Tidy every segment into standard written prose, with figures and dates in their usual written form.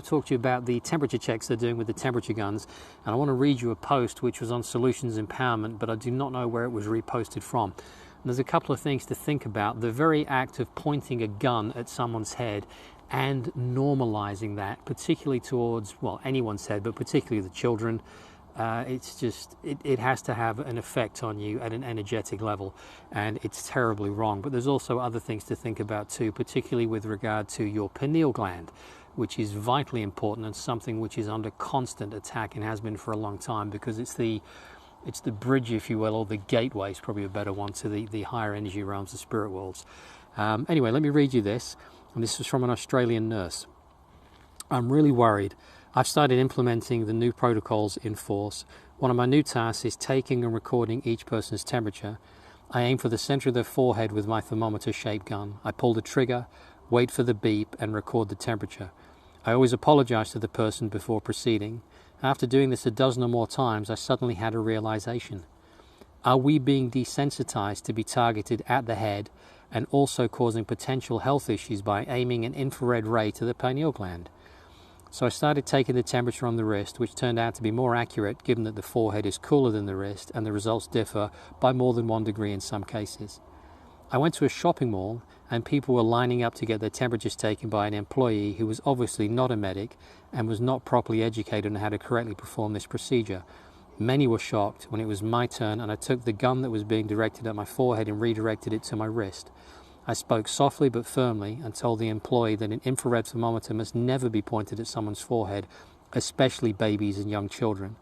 to talk to you about the temperature checks they're doing with the temperature guns, and I want to read you a post which was on Solutions Empowerment, but I do not know where it was reposted from. And there's a couple of things to think about. The very act of pointing a gun at someone's head and normalizing that, particularly towards, well, anyone's head, but particularly the children, it has to have an effect on you at an energetic level, and it's terribly wrong. But there's also other things to think about too, particularly with regard to your pineal gland, which is vitally important and something which is under constant attack and has been for a long time, because it's the bridge, if you will, or the gateway is probably a better one, to the higher energy realms, the spirit worlds. Anyway, let me read you this, and this is from an Australian nurse. I'm really worried. I've started implementing the new protocols in force. One of my new tasks is taking and recording each person's temperature. I aim for the center of their forehead with my thermometer-shaped gun. I pull the trigger, wait for the beep, and record the temperature. I always apologize to the person before proceeding. After doing this a dozen or more times, I suddenly had a realization. Are we being desensitized to be targeted at the head and also causing potential health issues by aiming an infrared ray to the pineal gland? So I started taking the temperature on the wrist, which turned out to be more accurate given that the forehead is cooler than the wrist and the results differ by more than 1 degree in some cases. I went to a shopping mall and people were lining up to get their temperatures taken by an employee who was obviously not a medic and was not properly educated on how to correctly perform this procedure. Many were shocked when it was my turn and I took the gun that was being directed at my forehead and redirected it to my wrist. I spoke softly but firmly and told the employee that an infrared thermometer must never be pointed at someone's forehead, especially babies and young children.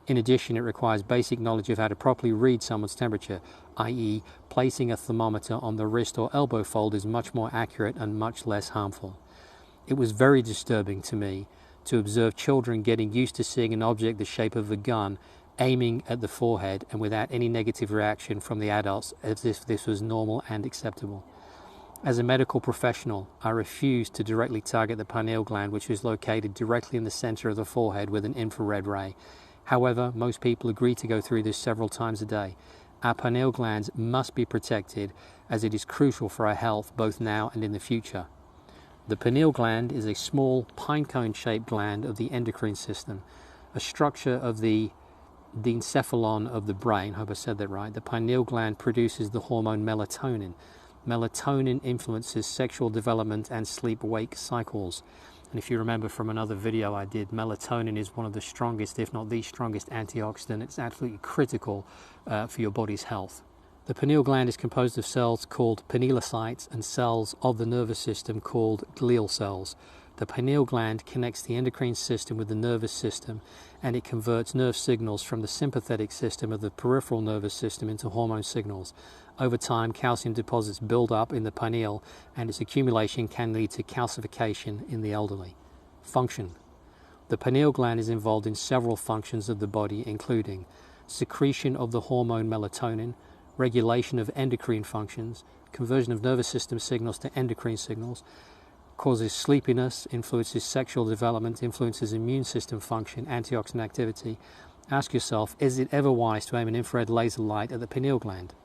In addition, it requires basic knowledge of how to properly read someone's temperature, i.e. placing a thermometer on the wrist or elbow fold is much more accurate and much less harmful. It was very disturbing to me to observe children getting used to seeing an object the shape of a gun aiming at the forehead and without any negative reaction from the adults as if this was normal and acceptable. As a medical professional, I refused to directly target the pineal gland, which is located directly in the center of the forehead, with an infrared ray. However, most people agree to go through this several times a day. Our pineal glands must be protected as it is crucial for our health both now and in the future. The pineal gland is a small pinecone-shaped gland of the endocrine system, a structure of the encephalon of the brain. I hope I said that right. The pineal gland produces the hormone melatonin. Melatonin influences sexual development and sleep-wake cycles. And if you remember from another video I did, melatonin is one of the strongest, if not the strongest, antioxidant. It's absolutely critical for your body's health. The pineal gland is composed of cells called pinealocytes and cells of the nervous system called glial cells. The pineal gland connects the endocrine system with the nervous system, and it converts nerve signals from the sympathetic system of the peripheral nervous system into hormone signals. Over time, calcium deposits build up in the pineal, and its accumulation can lead to calcification in the elderly. Function. The pineal gland is involved in several functions of the body, including secretion of the hormone melatonin, regulation of endocrine functions, conversion of nervous system signals to endocrine signals, causes sleepiness, influences sexual development, influences immune system function, antioxidant activity. Ask yourself, is it ever wise to aim an infrared laser light at the pineal gland?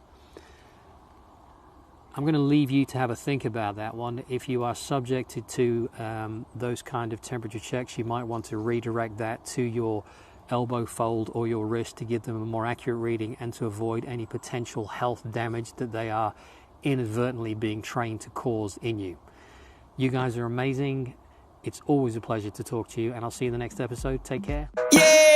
I'm going to leave you to have a think about that one. If you are subjected to those kind of temperature checks, you might want to redirect that to your elbow fold or your wrist to give them a more accurate reading and to avoid any potential health damage that they are inadvertently being trained to cause in you. You guys are amazing. It's always a pleasure to talk to you, and I'll see you in the next episode. Take care. Yeah!